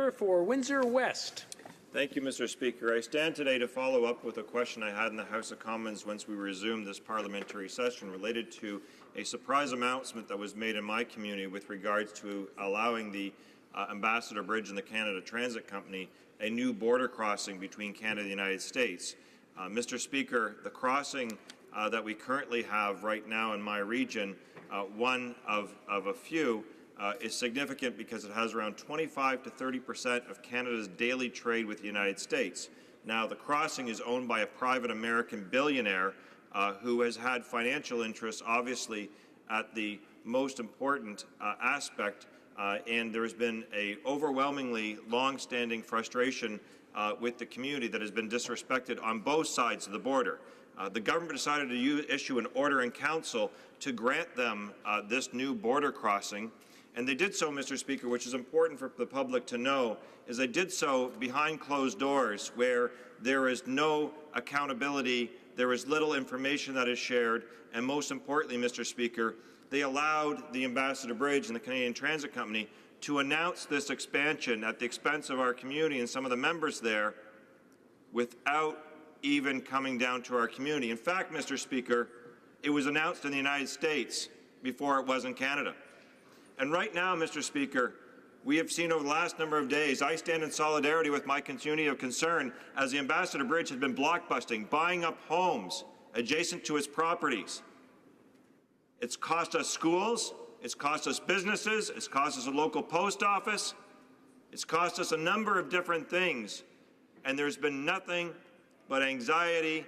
member for Windsor West. Thank you, Mr. Speaker. I stand today to follow up with a question I had in the House of Commons once we resumed this parliamentary session related to a surprise announcement that was made in my community with regards to allowing the Ambassador Bridge and the Canada Transit Company a new border crossing between Canada and the United States. Mr. Speaker, the crossing that we currently have right now in my region, one of a few, is significant because it has around 25 to 30% of Canada's daily trade with the United States. Now, the crossing is owned by a private American billionaire who has had financial interests, obviously, at the most important aspect, and there has been an overwhelmingly long-standing frustration with the community that has been disrespected on both sides of the border. The government decided to issue an order in council to grant them this new border crossing. And they did so, Mr. Speaker, which is important for the public to know, is they did so behind closed doors where there is no accountability, there is little information that is shared, and most importantly, Mr. Speaker, they allowed the Ambassador Bridge and the Canadian Transit Company to announce this expansion at the expense of our community and some of the members there without even coming down to our community. In fact, Mr. Speaker, it was announced in the United States before it was in Canada. And right now, Mr. Speaker, we have seen over the last number of days, I stand in solidarity with my community of concern as the Ambassador Bridge has been blockbusting, buying up homes adjacent to its properties. It's cost us schools, it's cost us businesses, it's cost us a local post office, it's cost us a number of different things, and there's been nothing but anxiety,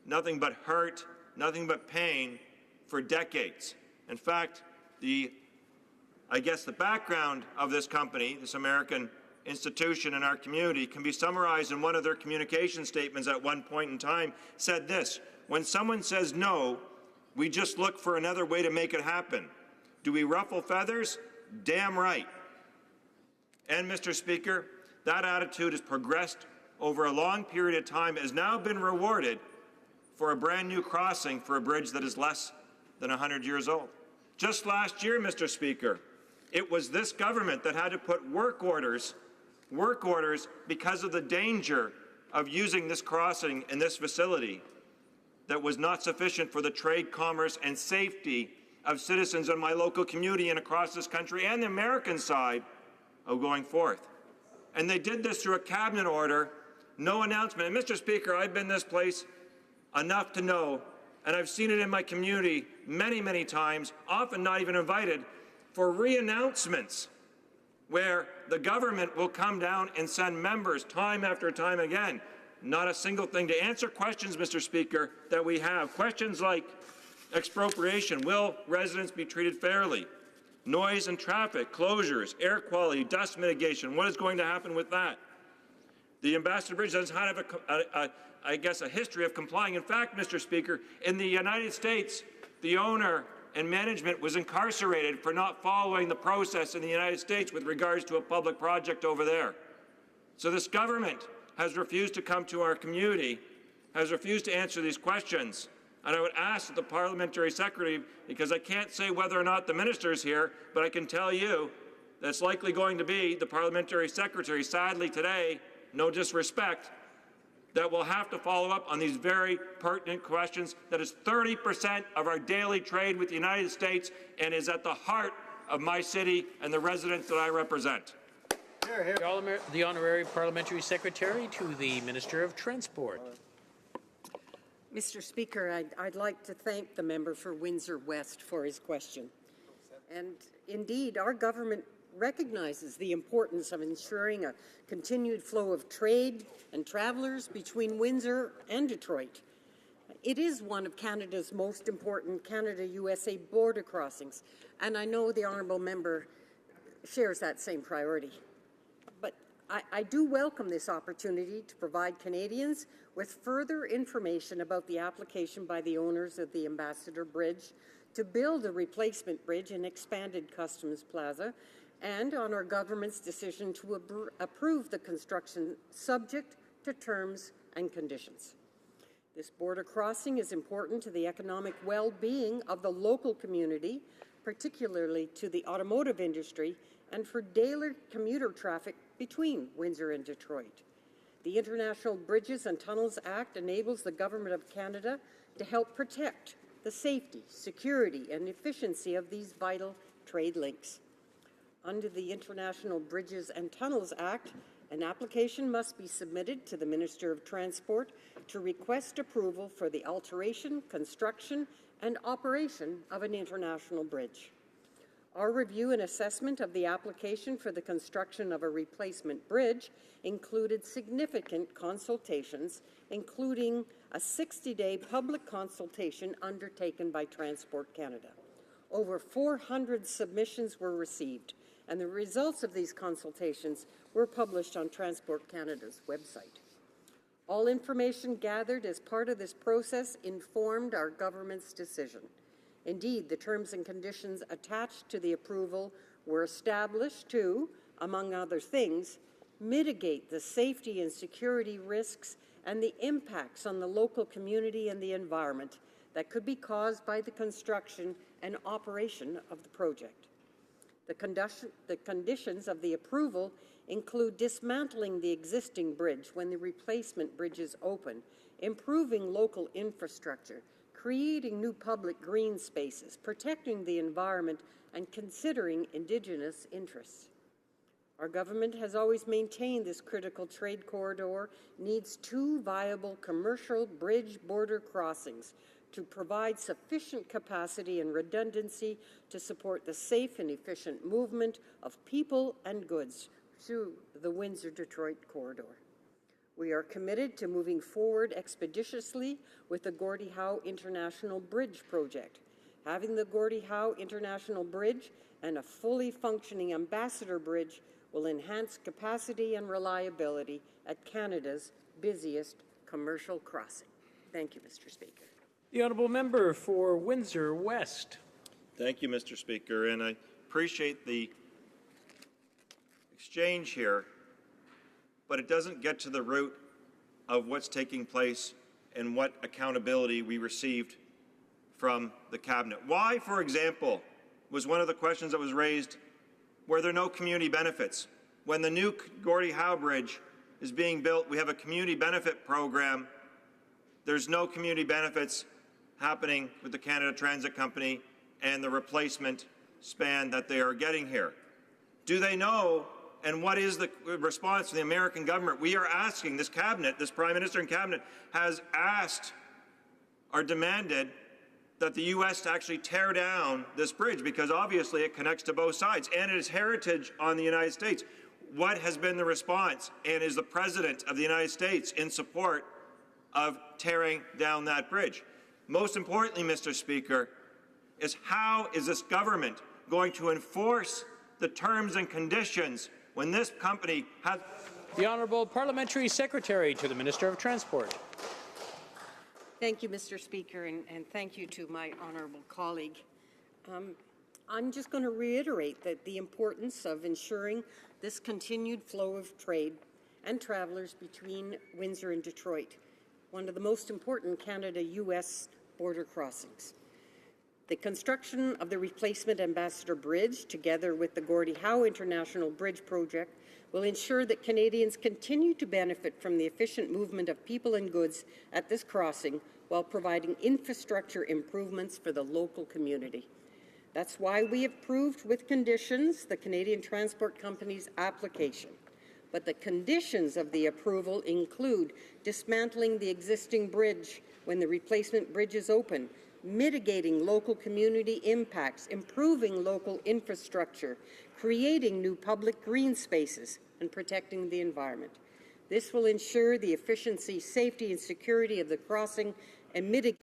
nothing but hurt, nothing but pain for decades. In fact, I guess the background of this company, this American institution in our community, can be summarized in one of their communication statements at one point in time, said this: when someone says no, we just look for another way to make it happen. Do we ruffle feathers? Damn right. And, Mr. Speaker, that attitude has progressed over a long period of time, has now been rewarded for a brand new crossing for a bridge that is less than 100 years old. Just last year, Mr. Speaker, it was this government that had to put work orders because of the danger of using this crossing in this facility that was not sufficient for the trade, commerce, and safety of citizens in my local community and across this country and the American side of going forth. And they did this through a cabinet order, no announcement. And, Mr. Speaker, I've been this place enough to know, and I've seen it in my community many, many times, often not even invited, for re-announcements where the government will come down and send members time after time again. Not a single thing to answer questions, Mr. Speaker, that we have. Questions like expropriation, will residents be treated fairly? Noise and traffic, closures, air quality, dust mitigation, what is going to happen with that? The Ambassador Bridge doesn't have a history of complying. In fact, Mr. Speaker, in the United States, the owner and management was incarcerated for not following the process in the United States with regards to a public project over there. So this government has refused to come to our community, has refused to answer these questions. And I would ask that the parliamentary secretary, because I can't say whether or not the minister is here, but I can tell you that it's likely going to be the parliamentary secretary, sadly today, no disrespect, that will have to follow up on these very pertinent questions. That is 30% of our daily trade with the United States and is at the heart of my city and the residents that I represent. Hear, hear. The Honorary Parliamentary Secretary to the Minister of Transport. Mr. Speaker, I'd like to thank the member for Windsor West for his question. And indeed, our government recognizes the importance of ensuring a continued flow of trade and travellers between Windsor and Detroit. It is one of Canada's most important Canada-USA border crossings, and I know the honourable member shares that same priority. But I do welcome this opportunity to provide Canadians with further information about the application by the owners of the Ambassador Bridge to build a replacement bridge and expanded Customs Plaza, and on our government's decision to approve the construction subject to terms and conditions. This border crossing is important to the economic well-being of the local community, particularly to the automotive industry, and for daily commuter traffic between Windsor and Detroit. The International Bridges and Tunnels Act enables the Government of Canada to help protect the safety, security, and efficiency of these vital trade links. Under the International Bridges and Tunnels Act, an application must be submitted to the Minister of Transport to request approval for the alteration, construction, and operation of an international bridge. Our review and assessment of the application for the construction of a replacement bridge included significant consultations, including a 60-day public consultation undertaken by Transport Canada. Over 400 submissions were received, and the results of these consultations were published on Transport Canada's website. All information gathered as part of this process informed our government's decision. Indeed, the terms and conditions attached to the approval were established to, among other things, mitigate the safety and security risks and the impacts on the local community and the environment that could be caused by the construction and operation of the project. The conditions of the approval include dismantling the existing bridge when the replacement bridge is open, improving local infrastructure, creating new public green spaces, protecting the environment, and considering Indigenous interests. Our government has always maintained this critical trade corridor needs two viable commercial bridge border crossings to provide sufficient capacity and redundancy to support the safe and efficient movement of people and goods through the Windsor-Detroit corridor. We are committed to moving forward expeditiously with the Gordie Howe International Bridge project. Having the Gordie Howe International Bridge and a fully functioning Ambassador Bridge will enhance capacity and reliability at Canada's busiest commercial crossing. Thank you, Mr. Speaker. The honourable member for Windsor West. Thank you, Mr. Speaker, and I appreciate the exchange here, but it doesn't get to the root of what's taking place and what accountability we received from the Cabinet. Why, for example, was one of the questions that was raised, were there no community benefits? When the new Gordie Howe Bridge is being built, we have a community benefit program. There's no community benefits happening with the Canada Transit Company and the replacement span that they are getting here. Do they know, and what is the response to the American government? We are asking, this Cabinet, this Prime Minister and Cabinet has asked or demanded that the U.S. to actually tear down this bridge because obviously it connects to both sides and it is heritage on the United States. What has been the response, and is the President of the United States in support of tearing down that bridge? Most importantly, Mr. Speaker, is how is this government going to enforce the terms and conditions when this company has... The Honourable Parliamentary Secretary to the Minister of Transport. Thank you, Mr. Speaker, and thank you to my honourable colleague. I'm just going to reiterate that the importance of ensuring this continued flow of trade and travellers between Windsor and Detroit, one of the most important Canada-U.S. border crossings. The construction of the replacement Ambassador Bridge, together with the Gordie Howe International Bridge project, will ensure that Canadians continue to benefit from the efficient movement of people and goods at this crossing while providing infrastructure improvements for the local community. That's why we approved with conditions the Canadian Transport Company's application. But the conditions of the approval include dismantling the existing bridge when the replacement bridge is open, mitigating local community impacts, improving local infrastructure, creating new public green spaces, and protecting the environment. This will ensure the efficiency, safety, and security of the crossing and mitigate